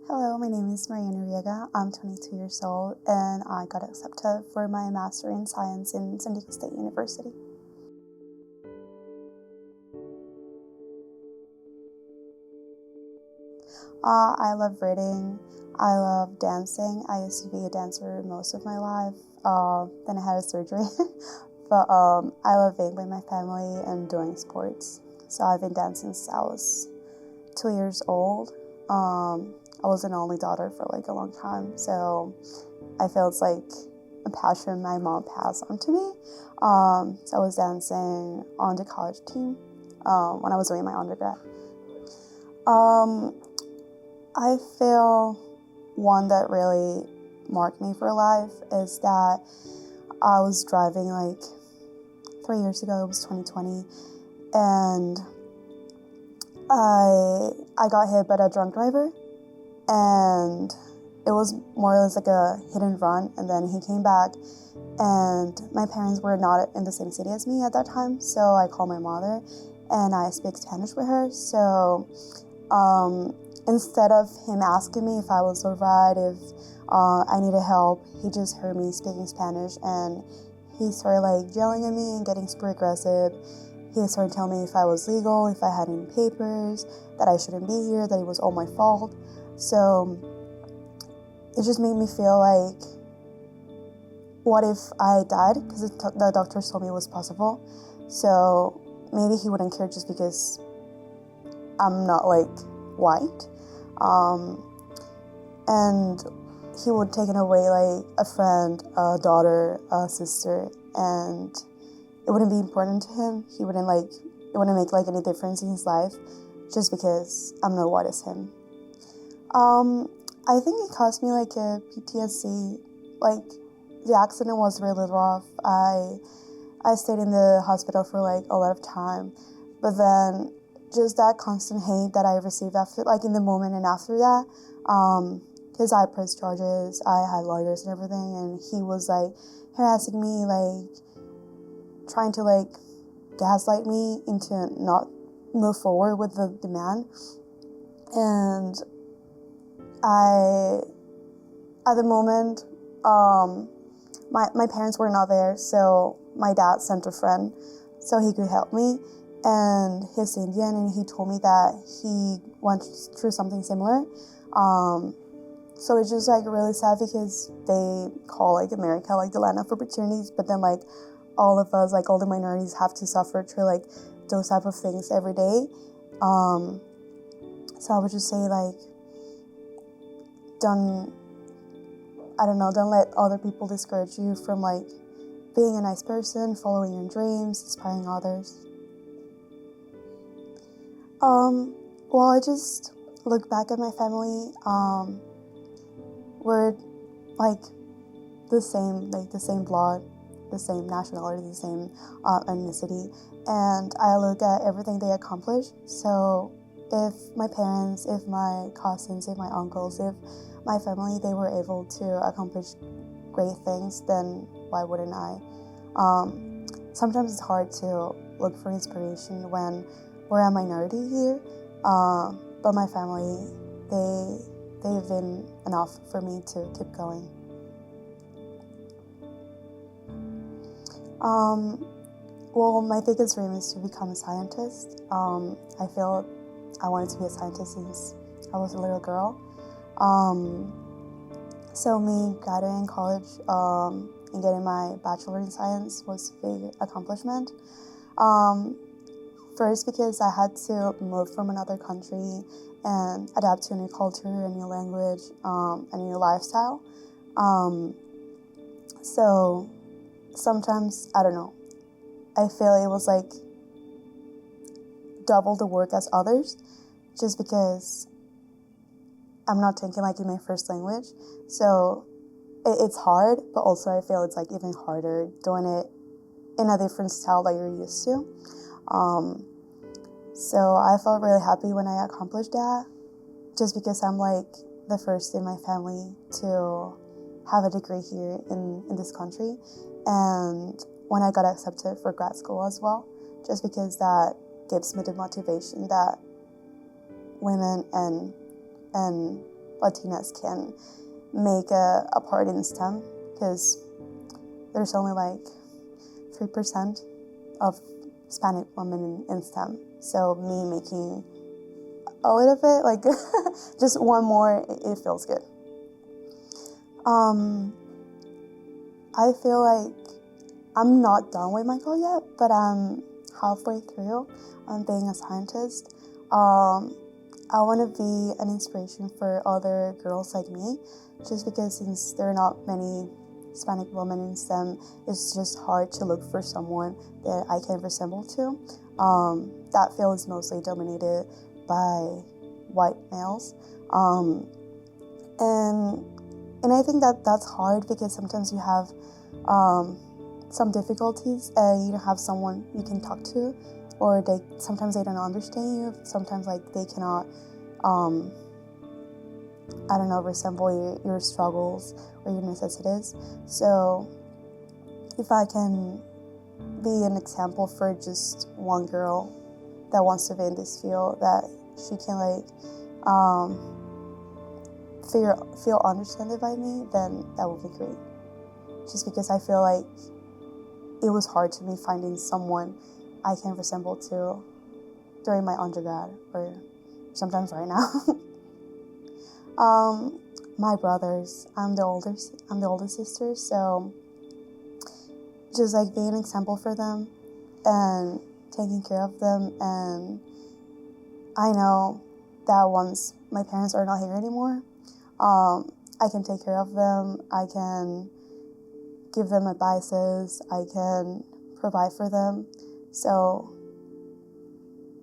Hello, my name is Noriega. I'm 22 years old and I got accepted for my Master in Science in San Diego State University. I love reading. I love dancing. I used to be a dancer most of my life. Then I had a surgery. But I love being with my family and doing sports. So I've been dancing since I was 2 years old. I was an only daughter for like a long time, so I feel it's like a passion my mom passed on to me. So I was dancing on the college team when I was doing my undergrad. Um, I feel one that really marked me for life is that I was driving like 3 years ago. It was 2020, and I got hit by a drunk driver, and it was more or less like a hit and run. And then he came back, and my parents were not in the same city as me at that time, so I called my mother, and I speak Spanish with her. So instead of him asking me if I was alright, if I needed help, he just heard me speaking Spanish, and he started like yelling at me and getting super aggressive. He started telling me if I was legal, if I had any papers, that I shouldn't be here, that it was all my fault. So it just made me feel like, what if I died? Because the doctors told me it was possible. So maybe he wouldn't care just because I'm not like white. And he would take away like a friend, a daughter, a sister, and it wouldn't be important to him. It wouldn't make like any difference in his life just because I'm not white as him. I think it caused me like a PTSD. Like, the accident was really rough. I stayed in the hospital for like a lot of time, but then just that constant hate that I received after, like in the moment and after that, because I pressed charges, I had lawyers and everything, and he was like harassing me, like trying to like gaslight me into not move forward with the demand. And at the moment, my parents were not there, so my dad sent a friend so he could help me, and he's Indian, and he told me that he went through something similar. So it's just like really sad because they call like America like the land of opportunities, but then like all of us, like all the minorities, have to suffer through like those type of things every day. So I would just say like, don't let other people discourage you from like being a nice person, following your dreams, inspiring others. Well, I just look back at my family. We're like the same blood, the same nationality, the same ethnicity, and I look at everything they accomplished. So if my parents, if my cousins, if my uncles, if my family, they were able to accomplish great things, then why wouldn't I? Sometimes it's hard to look for inspiration when we're a minority here, but my family, they've been enough for me to keep going. Well, my biggest dream is to become a scientist. I feel I wanted to be a scientist since I was a little girl. So me graduating college and getting my bachelor in science was a big accomplishment. First, because I had to move from another country and adapt to a new culture, a new language, a new lifestyle. So sometimes, I don't know, I feel it was like double the work as others, just because I'm not thinking like in my first language. So it's hard, but also I feel it's like even harder doing it in a different style that you're used to. So I felt really happy when I accomplished that, just because I'm like the first in my family to have a degree here in this country. And when I got accepted for grad school as well, just because that gives me the motivation that women and Latinas can make a part in STEM, because there's only like 3% of Hispanic women in STEM. So me making a little bit, like just one more, it feels good. I feel like I'm not done with my goal yet, but I'm halfway through on being a scientist. I want to be an inspiration for other girls like me, just because since there are not many Hispanic women in STEM, it's just hard to look for someone that I can resemble to. That field is mostly dominated by white males, and I think that that's hard, because sometimes you have some difficulties and you don't have someone you can talk to, or sometimes they don't understand you. Sometimes like they cannot, I don't know, resemble your struggles or your necessities. So if I can be an example for just one girl that wants to be in this field, that she can like feel understood by me, then that would be great. Just because I feel like it was hard to me finding someone I can resemble to during my undergrad, or sometimes right now. My brothers, I'm the oldest sister, so just like being an example for them and taking care of them. And I know that once my parents are not here anymore, I can take care of them. I can give them advices. I can provide for them. So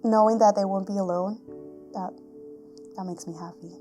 knowing that they won't be alone, that makes me happy.